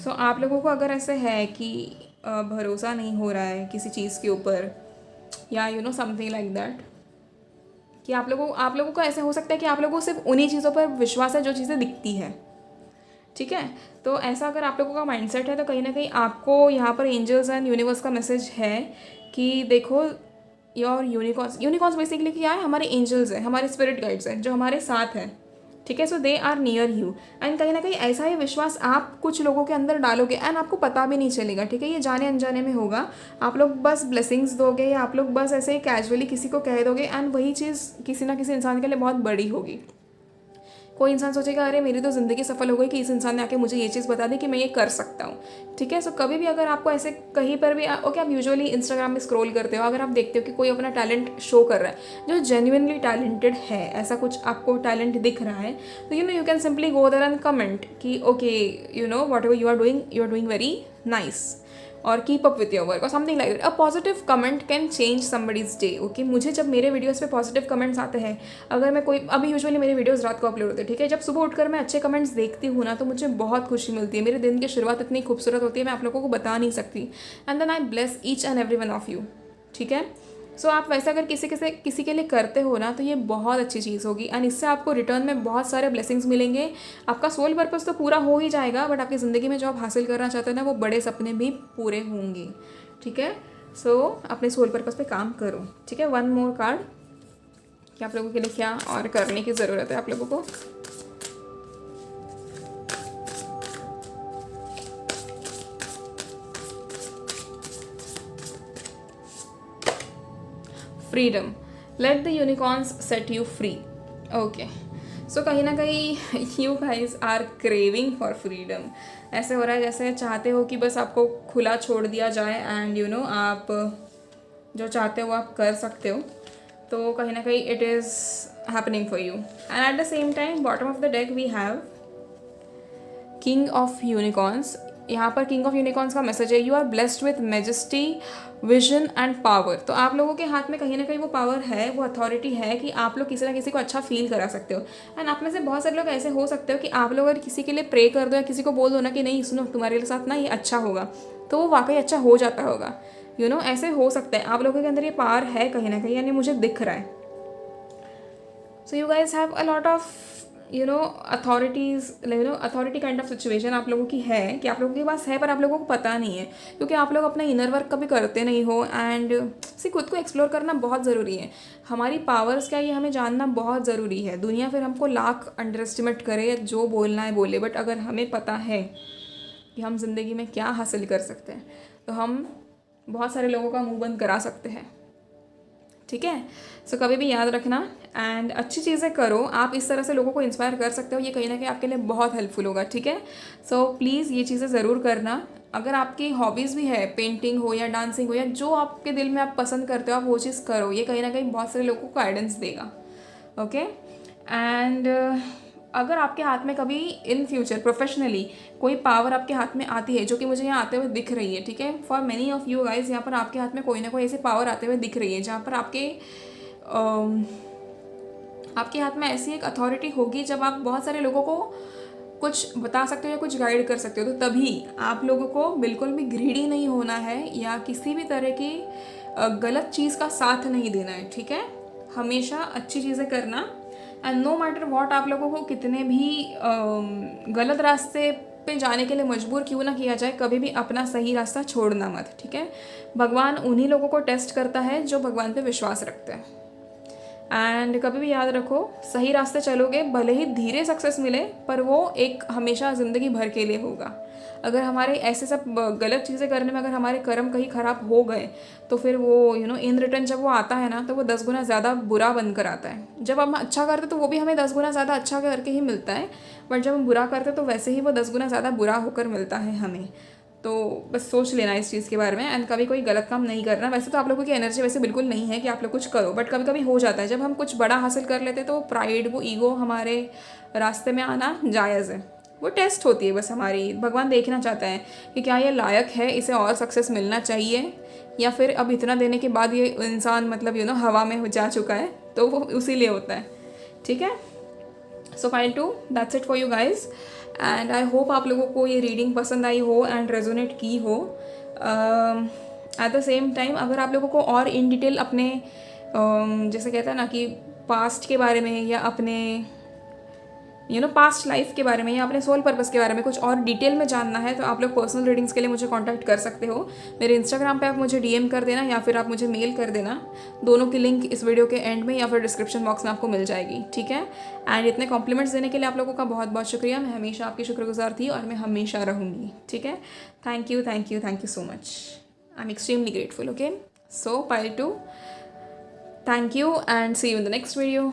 So आप लोगों को अगर ऐसे है कि भरोसा नहीं हो रहा है किसी चीज़ के ऊपर, या you know something like that, कि आप लोगों को ऐसे हो सकता है कि आप लोगों को सिर्फ उन्हीं चीज़ों पर विश्वास है जो चीज़ें दिखती है। ठीक है। तो ऐसा अगर आप लोगों का माइंडसेट है, तो कहीं ना कहीं आपको यहाँ पर एंजल्स एंड यूनिवर्स का मैसेज है कि देखो योर यूनिकॉर्न्स बेसिकली क्या है? हमारे एंजल्स हैं, हमारे स्पिरिट गाइड्स हैं जो हमारे साथ हैं। ठीक है। So they are near you, and कहीं ना कहीं ऐसा ही विश्वास आप कुछ लोगों के अंदर डालोगे, एंड आपको पता भी नहीं चलेगा। ठीक है, ये जाने अनजाने में होगा। आप लोग बस ब्लेसिंग्स दोगे, या आप लोग बस ऐसे ही कैजुअली किसी को कह दोगे, एंड वही चीज़ किसी ना किसी इंसान के लिए बहुत बड़ी होगी। कोई इंसान सोचेगा अरे मेरी तो ज़िंदगी सफल हो गई कि इस इंसान ने आके मुझे ये चीज़ बता दी कि मैं ये कर सकता हूँ। ठीक है। सो कभी भी अगर आपको ऐसे कहीं पर भी ओके, आप यूजुअली इंस्टाग्राम में स्क्रॉल करते हो, अगर आप देखते हो कि कोई अपना टैलेंट शो कर रहा है जो जेन्युइनली टैलेंटेड है, ऐसा कुछ आपको टैलेंट दिख रहा है, तो you can simply go there and comment कि okay whatever you are doing very nice, और keep up with your work और something like that. A positive comment can change somebody's day. Okay, मुझे जब मेरे videos पे positive comments आते हैं, अगर मैं कोई अभी यूजुअली मेरे वीडियोस रात को अपलोड होते हैं, ठीक है, जब सुबह उठकर मैं अच्छे कमेंट्स देखती हूँ ना, तो मुझे बहुत खुशी मिलती है। मेरे दिन की शुरुआत इतनी खूबसूरत होती है, मैं आप लोगों को बता नहीं सकती। And then I bless each and every one of you. ठीक है। सो आप वैसा अगर किसी के लिए करते हो ना, तो ये बहुत अच्छी चीज़ होगी, एंड इससे आपको रिटर्न में बहुत सारे ब्लेसिंग्स मिलेंगे। आपका सोल पर्पस तो पूरा हो ही जाएगा, बट आपकी ज़िंदगी में जो आप हासिल करना चाहते हो ना, वो बड़े सपने भी पूरे होंगे। ठीक है। सो अपने सोल पर्पस पे काम करो। ठीक है। वन मोर कार्ड कि आप लोगों के लिए क्या और करने की ज़रूरत है आप लोगों को। Freedom, let the unicorns set you free. Okay, so कहीं ना कहीं you guys are craving for freedom. ऐसे हो रहा है जैसे चाहते हो कि बस आपको खुला छोड़ दिया जाए, एंड आप जो चाहते हो आप कर सकते हो। तो कहीं ना कहीं it is happening for you, and at the same time bottom of the deck we have king of unicorns. यहाँ पर किंग ऑफ यूनिकॉर्न्स का मैसेज है, you are blessed with majesty, vision and power. तो आप लोगों के हाथ में कहीं ना कहीं वो पावर है, वो अथॉरिटी है कि आप लोग किसी ना किसी को अच्छा फील करा सकते हो। एंड आप में से बहुत सारे लोग ऐसे हो सकते हो कि आप लोग अगर किसी के लिए प्रे कर दो या किसी को बोल दो ना कि नहीं सुनो तुम्हारे साथ ना ये अच्छा होगा, तो वो वाकई अच्छा हो जाता होगा। ऐसे हो सकता है आप लोगों के अंदर ये पावर है कहीं ना कहीं, यानी मुझे दिख रहा है। So you guys have a lot of authorities, authority kind of situation आप लोगों की है कि आप लोगों के पास है पर आप लोगों को पता नहीं है, क्योंकि आप लोग अपना इनर वर्क कभी करते नहीं हो। एंड खुद को एक्सप्लोर करना बहुत ज़रूरी है। हमारी पावर्स क्या, ये हमें जानना बहुत ज़रूरी है। दुनिया फिर हमको लाख अंडर एस्टिमेट करे, जो बोलना है बोले, बट अगर हमें पता है कि हम ज़िंदगी में क्या हासिल कर सकते हैं तो हम बहुत सारे लोगों का मुंह बंद करा सकते हैं। ठीक है, सो कभी भी याद रखना एंड अच्छी चीज़ें करो। आप इस तरह से लोगों को इंस्पायर कर सकते हो, ये कहीं ना कहीं आपके लिए बहुत हेल्पफुल होगा। ठीक है, सो प्लीज़ ये चीज़ें ज़रूर करना। अगर आपकी हॉबीज़ भी है, पेंटिंग हो या डांसिंग हो या जो आपके दिल में आप पसंद करते हो, आप वो चीज़ करो। ये कहीं ना कहीं बहुत सारे लोगों को गाइडेंस देगा। ओके, एंड अगर आपके हाथ में कभी इन फ्यूचर प्रोफेशनली कोई पावर आपके हाथ में आती है, जो कि मुझे यहाँ आते हुए दिख रही है, ठीक है, for many of you guys यहाँ पर आपके हाथ में कोई ना कोई ऐसी पावर आते हुए दिख रही है जहाँ पर आपके हाथ में ऐसी एक अथॉरिटी होगी जब आप बहुत सारे लोगों को कुछ बता सकते हो या कुछ गाइड कर सकते हो। तो तभी आप लोगों को बिल्कुल भी ग्रीडी नहीं होना है या किसी भी तरह की गलत चीज़ का साथ नहीं देना है। ठीक है, हमेशा अच्छी चीज़ें करना। एंड नो मैटर वॉट, आप लोगों को कितने भी गलत रास्ते पे जाने के लिए मजबूर क्यों ना किया जाए, कभी भी अपना सही रास्ता छोड़ना मत। ठीक है, भगवान उन्हीं लोगों को टेस्ट करता है जो भगवान पे विश्वास रखते हैं। एंड कभी भी याद रखो, सही रास्ते चलोगे, भले ही धीरे सक्सेस मिले पर वो एक हमेशा ज़िंदगी भर के लिए होगा। अगर हमारे ऐसे सब गलत चीज़ें करने में अगर हमारे कर्म कहीं ख़राब हो गए तो फिर वो इन रिटर्न जब वो आता है ना, तो वो 10 गुना ज़्यादा बुरा बनकर आता है। जब हम अच्छा करते तो वो भी हमें 10 गुना ज़्यादा अच्छा करके ही मिलता है, बट जब हम बुरा करते तो वैसे ही वो 10 गुना ज़्यादा बुरा होकर मिलता है हमें। तो बस सोच लेना इस चीज़ के बारे में एंड कभी कोई गलत काम नहीं करना। वैसे तो आप लोगों की एनर्जी वैसे बिल्कुल नहीं है कि आप लोग कुछ करो, बट कभी कभी हो जाता है जब हम कुछ बड़ा हासिल कर लेते तो प्राइड, वो ईगो हमारे रास्ते में आना जायज़ है। वो टेस्ट होती है बस हमारी। भगवान देखना चाहता है कि क्या ये लायक है, इसे और सक्सेस मिलना चाहिए, या फिर अब इतना देने के बाद ये इंसान हवा में जा चुका है, तो वो उसी लिए होता है। ठीक है, so file 2 that's it for you guys and I hope आप लोगों को ये रीडिंग पसंद आई हो एंड रेजोनेट की हो। एट द सेम टाइम अगर आप लोगों को और इन डिटेल अपने जैसे कहते हैं ना कि पास्ट के बारे में या अपने पास्ट लाइफ के बारे में या अपने सोल पर्पस के बारे में कुछ और डिटेल में जानना है, तो आप लोग पर्सनल रीडिंग्स के लिए मुझे कांटेक्ट कर सकते हो। मेरे इंस्टाग्राम पे आप मुझे डीएम कर देना या फिर आप मुझे मेल कर देना। दोनों की लिंक इस वीडियो के एंड में या फिर डिस्क्रिप्शन बॉक्स में आपको मिल जाएगी। ठीक है, एंड इतने कॉम्प्लीमेंट्स देने के लिए आप लोगों का बहुत बहुत शुक्रिया। मैं हमेशा आपकी शुक्रगुजार थी और मैं हमेशा रहूँगी। ठीक है, thank you so much. I am extremely grateful. Okay, so pile 2, thank you and see you in the next video.